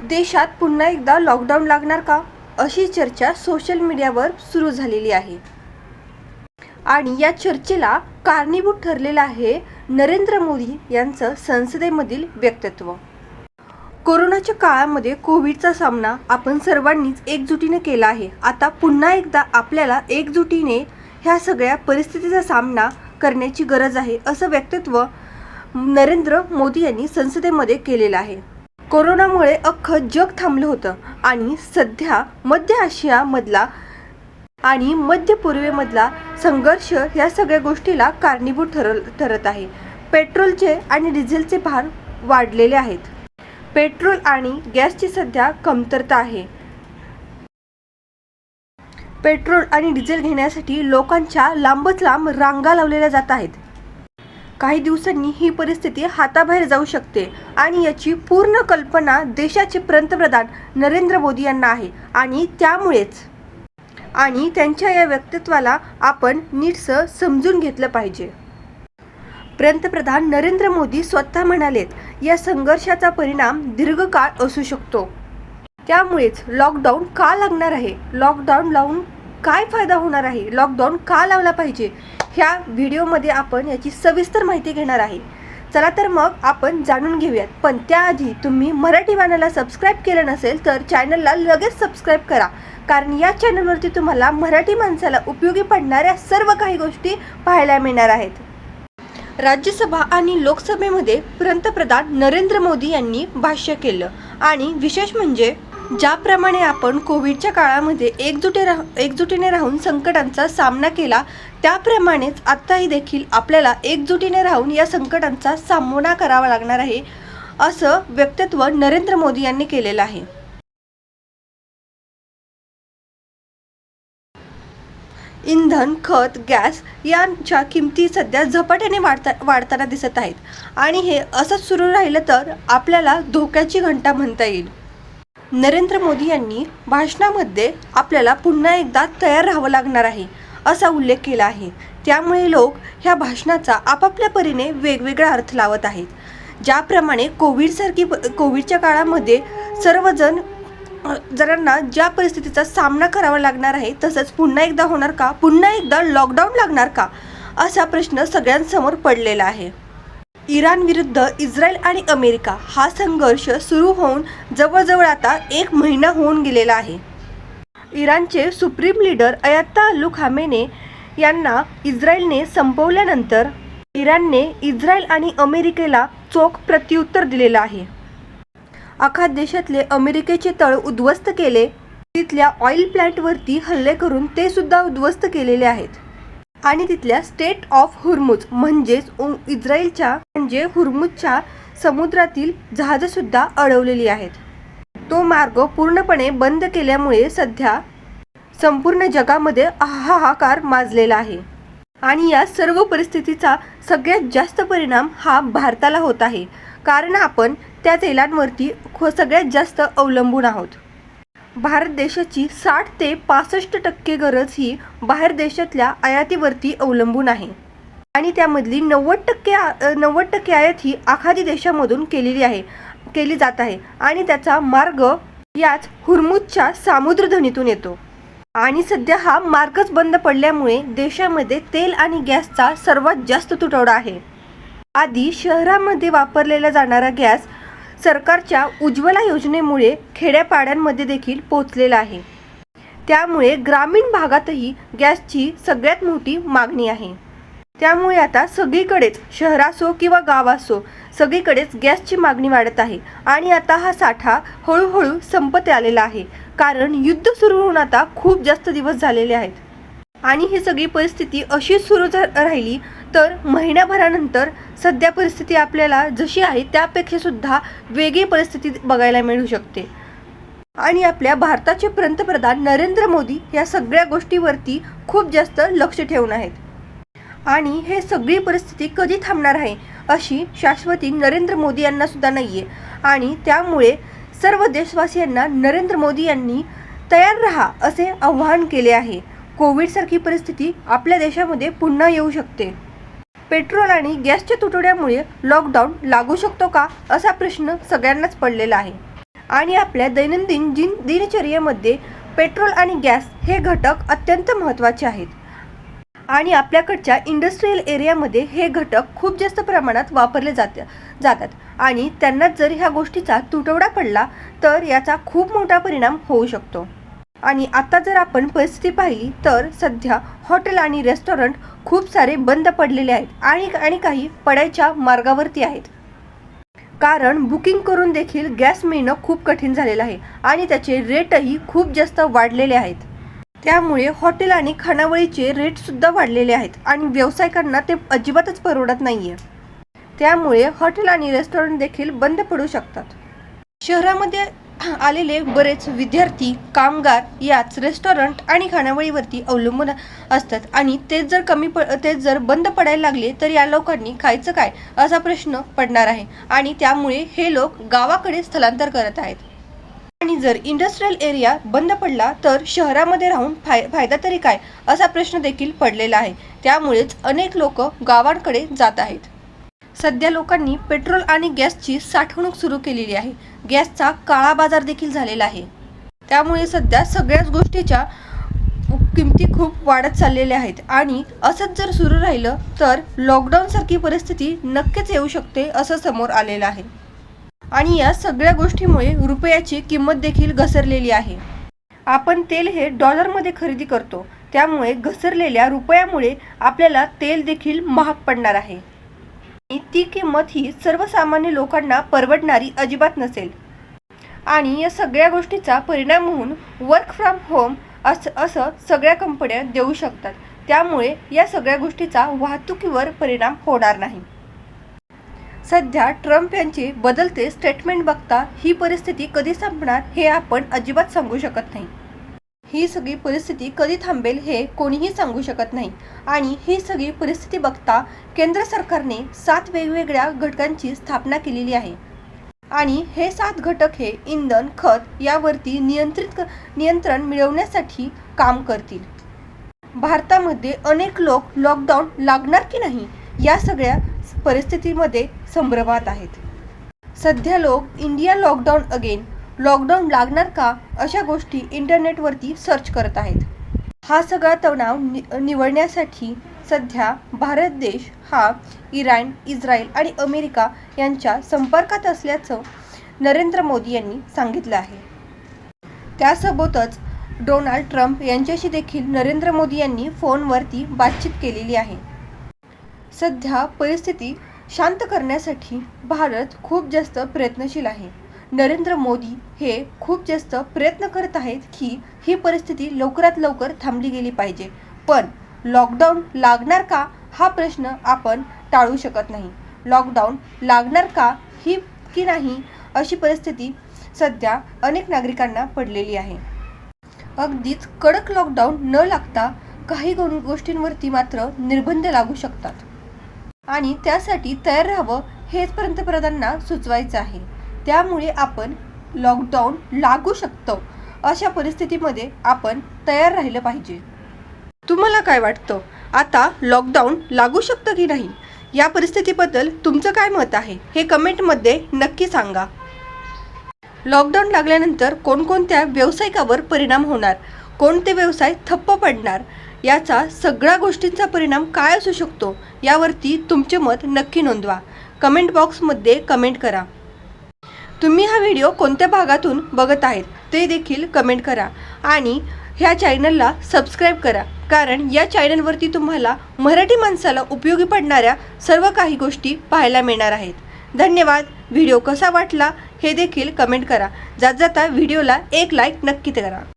देशात पुन्हा एकदा लॉकडाऊन लागणार का, अशी चर्चा सोशल मीडियावर सुरू झालेली आहे. आणि या चर्चेला कारणीभूत ठरलेलं आहे नरेंद्र मोदी यांचं संसदेमधील वक्तव्य. कोरोनाच्या काळामध्ये कोविडचा सामना आपण सर्वांनीच एकजुटीने केला आहे. आता पुन्हा एकदा आपल्याला एकजुटीने ह्या सगळ्या परिस्थितीचा सामना करण्याची गरज आहे, असं वक्तव्य नरेंद्र मोदी यांनी संसदेमध्ये केलेलं आहे. कोरोनामुळे अख्खं जग थांबलं होतं आणि सध्या मध्य आशियामधला आणि मध्य पूर्वेमधला संघर्ष या सगळ्या गोष्टीला कारणीभूत ठरत आहे. पेट्रोलचे आणि डिझेलचे भाव वाढलेले आहेत. पेट्रोल आणि गॅसची सध्या कमतरता आहे. पेट्रोल आणि डिझेल घेण्यासाठी लोकांच्या लांबच लांब रांगा लावलेल्या जात आहेत. काही दिवसांनी ही परिस्थिती हाताबाहेर जाऊ शकते आणि याची पूर्ण कल्पना देशाचे पंतप्रधान नरेंद्र मोदी यांना आहे आणि त्यामुळेच आणि त्यांच्या या वक्तव्याला आपण नीटसं समजून घेतलं पाहिजे. पंतप्रधान नरेंद्र मोदी स्वतः म्हणालेत, या संघर्षाचा परिणाम दीर्घकाळ असू शकतो. त्यामुळेच लॉकडाऊन का लागणार आहे, लॉकडाऊन लावून काय फायदा होणार आहे, लॉकडाऊन का लावला पाहिजे, ह्या व्हिडिओमध्ये आपण याची सविस्तर माहिती घेणार आहे. चला तर मग आपण जाणून घेऊयात. पण त्याआधी तुम्ही मराठी वाण्याला सबस्क्राईब केलं नसेल तर चॅनलला लगेच सबस्क्राईब करा, कारण या चॅनलवरती तुम्हाला मराठी माणसाला उपयोगी पडणाऱ्या सर्व काही गोष्टी पाहायला मिळणार आहेत. राज्यसभा आणि लोकसभेमध्ये पंतप्रधान नरेंद्र मोदी यांनी भाष्य केलं आणि विशेष म्हणजे ज्याप्रमाणे आपण कोविडच्या काळामध्ये एकजुटीने राहून संकटांचा सामना केला, त्याप्रमाणेच आत्ताही देखील आपल्याला एकजुटीने राहून या संकटांचा सामना करावा लागणार आहे, असं वक्तव्य नरेंद्र मोदी यांनी केलेलं आहे. इंधन, खत, गॅस यांच्या किमती सध्या झपाट्याने वाढताना दिसत आहेत आणि हे असंच सुरू राहिलं तर आपल्याला धोक्याची घंटा म्हणता येईल. नरेंद्र मोदी यांनी भाषणामध्ये आपल्याला पुन्हा एकदा तयार राहावं लागणार आहे असा उल्लेख केला आहे. त्यामुळे लोक ह्या भाषणाचा आपापल्या परीने वेगवेगळा अर्थ लावत आहेत. ज्याप्रमाणे कोविडच्या काळामध्ये जणांना ज्या परिस्थितीचा सामना करावा लागणार आहे, तसंच पुन्हा एकदा होणार का, पुन्हा एकदा लॉकडाऊन लागणार का, असा प्रश्न सगळ्यांसमोर पडलेला आहे. इराण विरुद्ध इस्रायल आणि अमेरिका हा संघर्ष सुरू होऊन जवळजवळ आता 1 महिना होऊन गेलेला आहे. इराणचे सुप्रीम लीडर अयातोल्ला खामेनी यांना इस्रायलने संपवल्यानंतर इराणने इस्रायल आणि अमेरिकेला चोख प्रत्युत्तर दिलेलं आहे. अख्ख्या देशातले अमेरिकेचे तळ उद्ध्वस्त केले, तिथल्या ऑइल प्लॅन्टवरती हल्ले करून ते सुद्धा उद्ध्वस्त केलेले आहेत आणि तिथल्या स्टेट ऑफ हुर्मुझ म्हणजेच इस्रायलच्या हुर्मुझच्या समुद्रातील जहाजंसुद्धा अडवलेली आहेत. तो मार्ग पूर्णपणे बंद केल्यामुळे सध्या संपूर्ण जगामध्ये हाहाकार माजलेला आहे आणि या सर्व परिस्थितीचा सगळ्यात जास्त परिणाम हा भारताला होत आहे, कारण आपण त्या तेलांवरती सगळ्यात जास्त अवलंबून आहोत. भारत देशाची 60 ते 65% गरज ही बाहेर देशातल्या आयातीवरती अवलंबून आहे आणि त्यामधली 90% आयात ही आखाती देशामधून केली जात आहे आणि त्याचा मार्ग याच हुर्मुझच्या सामुद्रधुनीतून येतो आणि सध्या हा मार्गच बंद पडल्यामुळे देशामध्ये तेल आणि गॅसचा सर्वात जास्त तुटवडा आहे. आधी शहरामध्ये वापरलेला जाणारा गॅस सरकारच्या उज्ज्वला योजनेमुळे खेड्यापाड्यांमध्ये देखील पोहोचलेला आहे. त्यामुळे ग्रामीण भागातही गॅसची सगळ्यात मोठी मागणी आहे. त्यामुळे आता सगळीकडेच, शहर असो किंवा गाव असो, सगळीकडेच गॅसची मागणी वाढत आहे आणि आता हा साठा हळूहळू संपत आलेला आहे, कारण युद्ध सुरू होऊन आता खूप जास्त दिवस झालेले आहेत आणि ही सगळी परिस्थिती अशी सुरू राहिली तर महिन्याभरानंतर सध्या परिस्थिती आपल्याला जशी आहे त्यापेक्षा सुद्धा वेगळी परिस्थिती बघायला मिळू शकते. आणि आपल्या भारताचे पंतप्रधान नरेंद्र मोदी या सगळ्या गोष्टीवरती खूप जास्त लक्ष ठेवून आहेत आणि हे सगळी परिस्थिती कधी थांबणार आहे अशी शाश्वती नरेंद्र मोदी यांना सुद्धा नाही आहे आणि त्यामुळे सर्व देशवासियांना नरेंद्र मोदी यांनी तयार राहा असे आवाहन केले आहे. कोविडसारखी परिस्थिती आपल्या देशामध्ये पुन्हा येऊ शकते. पेट्रोल आणि गॅसच्या तुटवड्यामुळे लॉकडाऊन लागू शकतो का, असा प्रश्न सगळ्यांनाच पडलेला आहे. आणि आपल्या दैनंदिन दिनचर्येमध्ये पेट्रोल आणि गॅस हे घटक अत्यंत महत्त्वाचे आहेत आणि आपल्याकडच्या इंडस्ट्रियल एरियामध्ये हे घटक खूप जास्त प्रमाणात वापरले जातात आणि त्यांना जर ह्या गोष्टीचा तुटवडा पडला तर याचा खूप मोठा परिणाम होऊ शकतो। आणि आता जर आपण परिस्थिती पाहिली तर सध्या हॉटेल आणि रेस्टॉरंट खूप सारे बंद पडलेले आहेत आणि काही पडायच्या मार्गावरती आहेत, कारण बुकिंग करून देखील गॅस मिळणं खूप कठीण झालेलं आहे आणि त्याचे रेटही खूप जास्त वाढलेले आहेत। त्यामुळे हॉटेल आणि खानावळीचे रेटसुद्धा वाढलेले आहेत आणि व्यावसायिकांना ते अजिबातच परवडत नाही आहे। त्यामुळे हॉटेल आणि रेस्टॉरंट देखील बंद पडू शकतात। शहरामध्ये आलेले बरेच विद्यार्थी, कामगार याच रेस्टॉरंट आणि खानावळीवरती अवलंबून असतात आणि तेच जर बंद पडायला लागले तर या लोकांनी खायचं काय असा प्रश्न पडणार आहे आणि त्यामुळे हे लोक गावाकडे स्थलांतर करत आहेत। आणि जर इंडस्ट्रियल एरिया बंद पडला तर शहरामध्ये राहून फायदा तरी काय असा प्रश्न देखील पडलेला आहे। त्यामुळेच अनेक लोक गावांकडे जात आहेत। सध्या लोकांनी पेट्रोल आणि गॅसची साठवणूक सुरू केलेली आहे। गॅसचा काळा बाजार देखील झालेला आहे। त्यामुळे सध्या सगळ्याच गोष्टीच्या किमती खूप वाढत चाललेल्या आहेत आणि असंच जर सुरू राहिलं तर लॉकडाऊनसारखी परिस्थिती नक्कीच येऊ शकते असं समोर आलेलं आहे। आणि या सगळ्या गोष्टीमुळे रुपयाची किंमत देखील घसरलेली आहे। आपण तेल हे डॉलरमध्ये खरेदी करतो, त्यामुळे घसरलेल्या रुपयामुळे आपल्याला तेल देखील महाग पडणार आहे आणि ती किंमत ही सर्वसामान्य लोकांना परवडणारी अजिबात नसेल। आणि या सगळ्या गोष्टीचा परिणाम होऊन वर्क फ्रॉम होम असं सगळ्या कंपन्या देऊ शकतात। त्यामुळे या सगळ्या गोष्टीचा वाहतुकीवर परिणाम होणार नाही। सध्या ट्रम्प यांचे बदलते स्टेटमेंट बघता ही परिस्थिती कधी संपणार हे आपण अजिबात सांगू शकत नाही। ही सगळी परिस्थिती कधी थांबेल हे कोणीही सांगू शकत नाही आणि ही सगळी परिस्थिती बघता केंद्र सरकारने 7 वेगवेगळ्या घटकांची स्थापना केलेली आहे आणि हे 7 घटक हे इंधन, खत यावरती नियंत्रण मिळवण्यासाठी काम करतील। भारतामध्ये अनेक लोक लॉकडाऊन लागणार की नाही या सगळ्या परिस्थितीमध्ये संभ्रमात आहेत। सध्या लोक इंडिया लॉकडाऊन अगेन, लॉकडाऊन लागणार का अशा गोष्टी इंटरनेटवरती सर्च करत आहेत। हा सगळा तणाव निवळण्यासाठी सध्या भारत देश हा इराण, इस्रायल आणि अमेरिका यांच्या संपर्कात असल्याचं नरेंद्र मोदी यांनी सांगितलं आहे। त्यासोबतच डोनाल्ड ट्रम्प यांच्याशी देखील नरेंद्र मोदी यांनी फोनवरती बातचीत केलेली आहे। सध्या परिस्थिती शांत करण्यासाठी भारत खूप जास्त प्रयत्नशील आहे। नरेंद्र मोदी हे खूप जास्त प्रयत्न करत आहेत की ही परिस्थिती लवकरात लवकर थांबली गेली पाहिजे, पण लॉकडाऊन लागणार का हा प्रश्न आपण टाळू शकत नाही। लॉकडाऊन लागणार का की नाही अशी परिस्थिती सध्या अनेक नागरिकांना पडलेली आहे। अगदीच कडक लॉकडाऊन न लागता काही गोष्टींवरती मात्र निर्बंध लागू शकतात आणि त्यासाठी तयार राहावं हेच पंतप्रधानांना सुचवायचं आहे। त्यामुळे आपण लॉकडाऊन लागू शकतो अशा परिस्थितीमध्ये आपण तयार राहिलं पाहिजे। तुम्हाला काय वाटतं, आता लॉकडाऊन लागू शकतं की नाही या परिस्थितीबद्दल तुमचं काय मत आहे हे कमेंटमध्ये नक्की सांगा। लॉकडाऊन लागल्यानंतर कोणकोणत्या व्यावसायिकावर परिणाम होणार, कोणते व्यवसाय ठप्प पडणार, याचा सगळ्या गोष्टींचा परिणाम काय असू शकतो यावरती तुमचे मत नक्की नोंदवा। कमेंट बॉक्समध्ये कमेंट करा। तुम्ही हा व्हिडिओ कोणत्या भागातून बघत आहेत ते देखील कमेंट करा आणि ह्या चॅनलला सबस्क्राईब करा, कारण या चॅनलवरती तुम्हाला मराठी माणसाला उपयोगी पडणाऱ्या सर्व काही गोष्टी पाहायला मिळणार आहेत। धन्यवाद। व्हिडिओ कसा वाटला हे देखील कमेंट करा। जाता व्हिडिओला एक लाईक नक्की करा।